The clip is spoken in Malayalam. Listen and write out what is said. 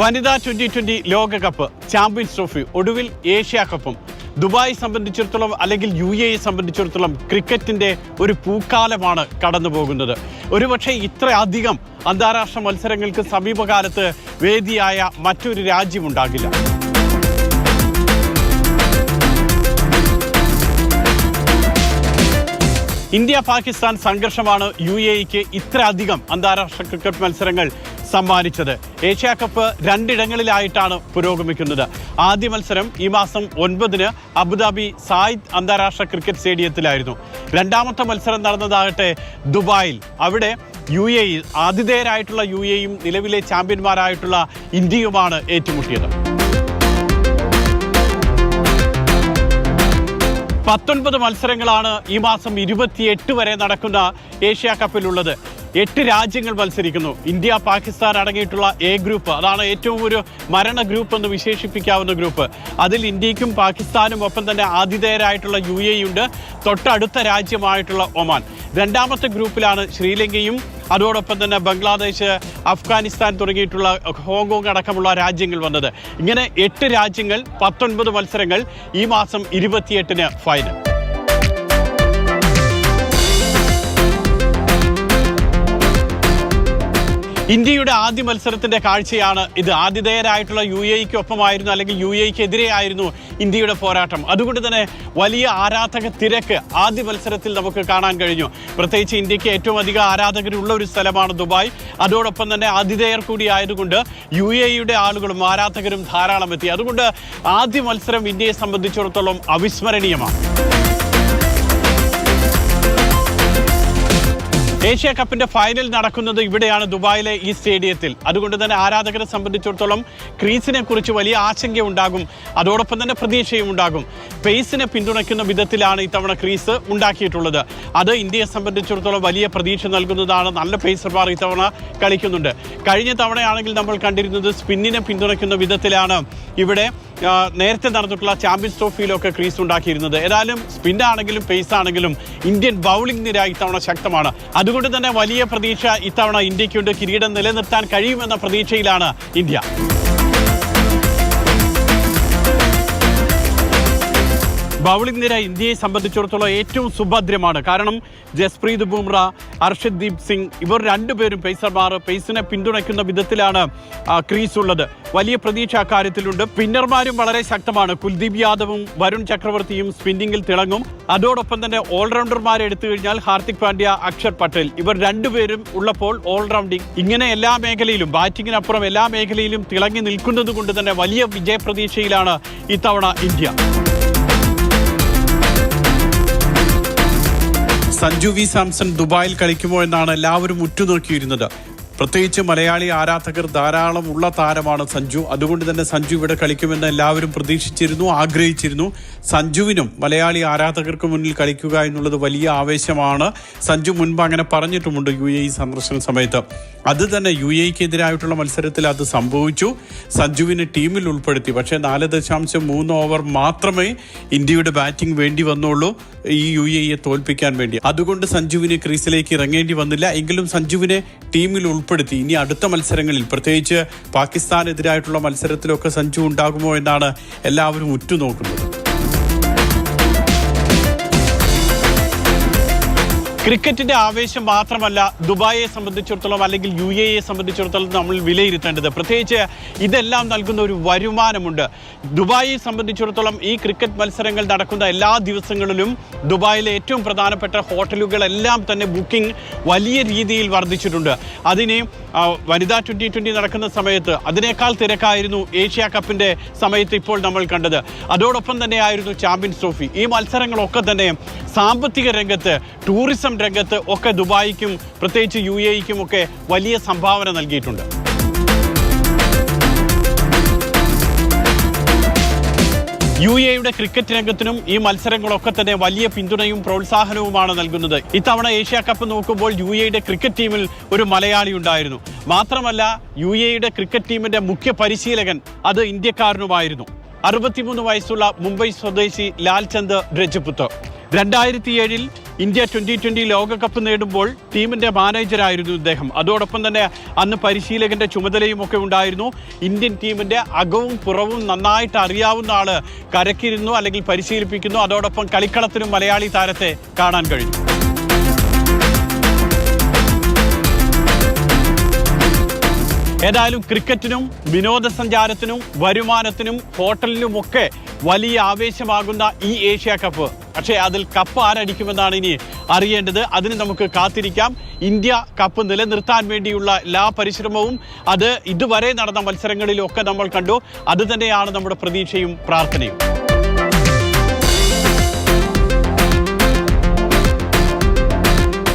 വനിതാ 2020 ലോകകപ്പ്, ചാമ്പ്യൻസ് ട്രോഫി, ഒടുവിൽ ഏഷ്യ കപ്പും. ദുബായ് സംബന്ധിച്ചിടത്തോളം അല്ലെങ്കിൽ UAE സംബന്ധിച്ചിടത്തോളം ക്രിക്കറ്റിൻ്റെ ഒരു പൂക്കാലമാണ് കടന്നു പോകുന്നത്. ഒരുപക്ഷെ ഇത്രയധികം അന്താരാഷ്ട്ര മത്സരങ്ങൾക്ക് സമീപകാലത്ത് വേദിയായ മറ്റൊരു രാജ്യമുണ്ടാകില്ല. ഇന്ത്യ പാകിസ്ഥാൻ സംഘർഷമാണ് UAEക്ക് ഇത്രയധികം അന്താരാഷ്ട്ര ക്രിക്കറ്റ് മത്സരങ്ങൾ സമ്മാനിച്ചത്. ഏഷ്യ കപ്പ് 2 ഇടങ്ങളിലായിട്ടാണ് പുരോഗമിക്കുന്നത്. ആദ്യ മത്സരം ഈ മാസം 9-ന് അബുദാബി സായിദ് അന്താരാഷ്ട്ര ക്രിക്കറ്റ് സ്റ്റേഡിയത്തിലായിരുന്നു. രണ്ടാമത്തെ മത്സരം നടന്നതാകട്ടെ ദുബായിൽ. അവിടെ UAE, ആതിഥേയരായിട്ടുള്ള UAEയും നിലവിലെ ചാമ്പ്യന്മാരായിട്ടുള്ള ഇന്ത്യയുമാണ് ഏറ്റുമുട്ടിയത്. 19 മത്സരങ്ങളാണ് ഈ മാസം 28 വരെ നടക്കുന്ന ഏഷ്യ കപ്പിലുള്ളത്. 8 രാജ്യങ്ങൾ മത്സരിക്കുന്നു. ഇന്ത്യ, പാകിസ്ഥാൻ അടങ്ങിയിട്ടുള്ള എ ഗ്രൂപ്പ്, അതാണ് ഏറ്റവും ഒരു മരണ ഗ്രൂപ്പ് എന്ന് വിശേഷിപ്പിക്കാവുന്ന ഗ്രൂപ്പ്. അതിൽ ഇന്ത്യക്കും പാകിസ്ഥാനും ഒപ്പം തന്നെ ആതിഥേയരായിട്ടുള്ള UAE ഉണ്ട്, തൊട്ടടുത്ത രാജ്യമായിട്ടുള്ള ഒമാൻ. രണ്ടാമത്തെ ഗ്രൂപ്പിലാണ് ശ്രീലങ്കയും അതോടൊപ്പം തന്നെ ബംഗ്ലാദേശ്, അഫ്ഗാനിസ്ഥാൻ തുടങ്ങിയിട്ടുള്ള ഹോങ്കോങ് അടക്കമുള്ള രാജ്യങ്ങൾ വന്നത്. ഇങ്ങനെ 8 രാജ്യങ്ങൾ, 19 മത്സരങ്ങൾ. ഈ മാസം 28-ന് ഫൈനൽ. ഇന്ത്യയുടെ ആദ്യ മത്സരത്തിന്റെ കാഴ്ചയാണ് ഇത്. ആതിഥേയരായിട്ടുള്ള UAEക്ക് ഒപ്പമായിരുന്നു, അല്ലെങ്കിൽ UAEക്കെതിരെയായിരുന്നു ഇന്ത്യയുടെ പോരാട്ടം. അതുകൊണ്ട് തന്നെ വലിയ ആരാധക തിരക്ക് ആദ്യ മത്സരത്തിൽ നമുക്ക് കാണാൻ കഴിഞ്ഞു. പ്രത്യേകിച്ച് ഇന്ത്യക്ക് ഏറ്റവും അധികം ആരാധകരുള്ള ഒരു സ്ഥലമാണ് ദുബായ്. അതോടൊപ്പം തന്നെ ആതിഥേയർ കൂടി ആയതുകൊണ്ട് UAEയുടെ ആളുകളും ആരാധകരും ധാരാളം എത്തി. അതുകൊണ്ട് ആദ്യ മത്സരം ഇന്ത്യയെ സംബന്ധിച്ചിടത്തോളം അവിസ്മരണീയമാണ്. ഏഷ്യ കപ്പിന്റെ ഫൈനൽ നടക്കുന്നത് ഇവിടെയാണ്, ദുബായിലെ ഈ സ്റ്റേഡിയത്തിൽ. അതുകൊണ്ട് തന്നെ ആരാധകരെ സംബന്ധിച്ചിടത്തോളം ക്രീസിനെ കുറിച്ച് വലിയ ആശങ്കയുണ്ടാകും, അതോടൊപ്പം തന്നെ പ്രതീക്ഷയും ഉണ്ടാകും. പേസിനെ പിന്തുണയ്ക്കുന്ന വിധത്തിലാണ് ഇത്തവണ ക്രീസ് ഉണ്ടാക്കിയിട്ടുള്ളത്. അത് ഇന്ത്യയെ സംബന്ധിച്ചിടത്തോളം വലിയ പ്രതീക്ഷ നൽകുന്നതാണ്. നല്ല പേസർമാർ ഇത്തവണ കളിക്കുന്നുണ്ട്. കഴിഞ്ഞ തവണയാണെങ്കിൽ നമ്മൾ കണ്ടിരുന്നത് സ്പിന്നിനെ പിന്തുണയ്ക്കുന്ന വിധത്തിലാണ് ഇവിടെ നേരത്തെ നടന്നിട്ടുള്ള ചാമ്പ്യൻസ് ട്രോഫിയിലൊക്കെ ക്രീസ് ഉണ്ടാക്കിയിരുന്നത്. ഏതായാലും സ്പിന്നാണെങ്കിലും പേസ് ആണെങ്കിലും ഇന്ത്യൻ ബൗളിംഗ് നിര ഇത്തവണ ശക്തമാണ്. അതുകൊണ്ട് തന്നെ വലിയ പ്രതീക്ഷ ഇത്തവണ ഇന്ത്യക്കുണ്ട്. കിരീടം നിലനിർത്താൻ കഴിയുമെന്ന പ്രതീക്ഷയിലാണ് ഇന്ത്യ. ബൗളിംഗ് നിര ഇന്ത്യയെ സംബന്ധിച്ചിടത്തോളം ഏറ്റവും സുഭദ്രമാണ്. കാരണം ജസ്പ്രീത് ബുംറ, ഹർഷദീപ് സിംഗ്, ഇവർ രണ്ടുപേരും പേസർമാർ. പേസിനെ പിന്തുണയ്ക്കുന്ന വിധത്തിലാണ് ക്രീസ് ഉള്ളത്. വലിയ പ്രതീക്ഷ അക്കാര്യത്തിലുണ്ട്. സ്പിന്നർമാരും വളരെ ശക്തമാണ്. കുൽദീപ് യാദവും വരുൺ ചക്രവർത്തിയും സ്പിന്നിങ്ങിൽ തിളങ്ങും. അതോടൊപ്പം തന്നെ ഓൾറൗണ്ടർമാരെ എടുത്തു കഴിഞ്ഞാൽ ഹാർദിക് പാണ്ഡ്യ, അക്ഷർ പട്ടേൽ, ഇവർ രണ്ടുപേരും ഉള്ളപ്പോൾ ഓൾറൗണ്ടിങ് ഇങ്ങനെ എല്ലാ മേഖലയിലും, ബാറ്റിങ്ങിനപ്പുറം എല്ലാ മേഖലയിലും തിളങ്ങി നിൽക്കുന്നത് കൊണ്ട് തന്നെ വലിയ വിജയപ്രതീക്ഷയിലാണ് ഇത്തവണ ഇന്ത്യ. സഞ്ജു വി സാംസൺ ദുബായിൽ കളിക്കുമോ എന്നാണ് എല്ലാവരും ഉറ്റുനോക്കിയിരുന്നത്. പ്രത്യേകിച്ച് മലയാളി ആരാധകർ ധാരാളം ഉള്ള താരമാണ് സഞ്ജു. അതുകൊണ്ട് തന്നെ സഞ്ജു ഇവിടെ കളിക്കുമെന്ന് എല്ലാവരും പ്രതീക്ഷിച്ചിരുന്നു, ആഗ്രഹിച്ചിരുന്നു. സഞ്ജുവിനും മലയാളി ആരാധകർക്ക് മുന്നിൽ കളിക്കുക എന്നുള്ളത് വലിയ ആവേശമാണ്. സഞ്ജു മുൻപ് അങ്ങനെ പറഞ്ഞിട്ടുമുണ്ട് UAE സന്ദർശന സമയത്ത്. അത് തന്നെ UAEക്കെതിരായിട്ടുള്ള മത്സരത്തിൽ അത് സംഭവിച്ചു. സഞ്ജുവിനെ ടീമിൽ ഉൾപ്പെടുത്തി. പക്ഷേ 4.3 ഓവർ മാത്രമേ ഇന്ത്യയുടെ ബാറ്റിംഗ് വേണ്ടി വന്നുള്ളൂ ഈ UAEയെ തോൽപ്പിക്കാൻ വേണ്ടി. അതുകൊണ്ട് സഞ്ജുവിന് ക്രീസിലേക്ക് ഇറങ്ങേണ്ടി വന്നില്ല. എങ്കിലും സഞ്ജുവിനെ ടീമിൽ ഉൾപ്പെടുത്തി. ഇനി അടുത്ത മത്സരങ്ങളിൽ, പ്രത്യേകിച്ച് പാകിസ്ഥാനെതിരായിട്ടുള്ള മത്സരത്തിലൊക്കെ സഞ്ജു ഉണ്ടാകുമോ എന്നാണ് എല്ലാവരും ഉറ്റുനോക്കുന്നത്. ക്രിക്കറ്റിന്റെ ആവേശം മാത്രമല്ല ദുബായിയെ സംബന്ധിച്ചിടത്തോളം അല്ലെങ്കിൽ UAEയെ സംബന്ധിച്ചിടത്തോളം നമ്മൾ വിലയിരുത്തേണ്ടത്. പ്രത്യേകിച്ച് ഇതെല്ലാം നൽകുന്ന ഒരു വരുമാനമുണ്ട്. ദുബായിയെ സംബന്ധിച്ചിടത്തോളം ഈ ക്രിക്കറ്റ് മത്സരങ്ങൾ നടക്കുന്ന എല്ലാ ദിവസങ്ങളിലും ദുബായിലെ ഏറ്റവും പ്രധാനപ്പെട്ട ഹോട്ടലുകളെല്ലാം തന്നെ ബുക്കിംഗ് വലിയ രീതിയിൽ വർദ്ധിച്ചിട്ടുണ്ട്. അതിന് വനിതാ 2020 നടക്കുന്ന സമയത്ത് അതിനേക്കാൾ തിരക്കായിരുന്നു ഏഷ്യ കപ്പിന്റെ സമയത്ത് ഇപ്പോൾ നമ്മൾ കണ്ടത്. അതോടൊപ്പം തന്നെയായിരുന്നു ചാമ്പ്യൻസ് ട്രോഫി. ഈ മത്സരങ്ങളൊക്കെ തന്നെ സാമ്പത്തിക രംഗത്ത്, ടൂറിസം രംഗത്ത് ഒക്കെ ദുബായിക്കും പ്രത്യേകിച്ച് UAEക്കും ഒക്കെ വലിയ സംഭാവന നൽകിയിട്ടുണ്ട്. UAEയുടെ ക്രിക്കറ്റ് രംഗത്തിനും ഈ മത്സരങ്ങളൊക്കെ തന്നെ വലിയ പിന്തുണയും പ്രോത്സാഹനവുമാണ് നൽകുന്നത്. ഇത്തവണ ഏഷ്യ കപ്പ് നോക്കുമ്പോൾ UAEയുടെ ക്രിക്കറ്റ് ടീമിൽ ഒരു മലയാളി ഉണ്ടായിരുന്നു. മാത്രമല്ല UAEയുടെ ക്രിക്കറ്റ് ടീമിന്റെ മുഖ്യ പരിശീലകൻ അത് ഇന്ത്യക്കാരനുമായിരുന്നു. 63 വയസ്സുള്ള മുംബൈ സ്വദേശി ലാൽചന്ദ് രജപുത്ത്. 2007-ൽ ഇന്ത്യ 2020 ലോകകപ്പ് നേടുമ്പോൾ ടീമിന്റെ മാനേജറായിരുന്നു ഇദ്ദേഹം. അതോടൊപ്പം തന്നെ അന്ന് പരിശീലകന്റെ ചുമതലയും ഒക്കെ ഉണ്ടായിരുന്നു. ഇന്ത്യൻ ടീമിന്റെ അകവും പുറവും നന്നായിട്ട് അറിയാവുന്ന ആള് കരക്കിരുന്നു, അല്ലെങ്കിൽ പരിശീലിപ്പിക്കുന്നു. അതോടൊപ്പം കളിക്കളത്തിനും മലയാളി താരത്തെ കാണാൻ കഴിഞ്ഞു. ഏതായാലും ക്രിക്കറ്റിനും വിനോദസഞ്ചാരത്തിനും വരുമാനത്തിനും ഹോട്ടലിനുമൊക്കെ വലിയ ആവേശമാകുന്ന ഈ ഏഷ്യ കപ്പ്, പക്ഷേ അതിൽ കപ്പ് ആരടിക്കുമെന്നാണ് ഇനി അറിയേണ്ടത്. അതിന് നമുക്ക് കാത്തിരിക്കാം. ഇന്ത്യ കപ്പ് നിലനിർത്താൻ വേണ്ടിയുള്ള എല്ലാ പരിശ്രമവും അത് ഇതുവരെ നടന്ന മത്സരങ്ങളിലൊക്കെ നമ്മൾ കണ്ടു. അതുതന്നെയാണ് നമ്മുടെ പ്രതീക്ഷയും പ്രാർത്ഥനയും.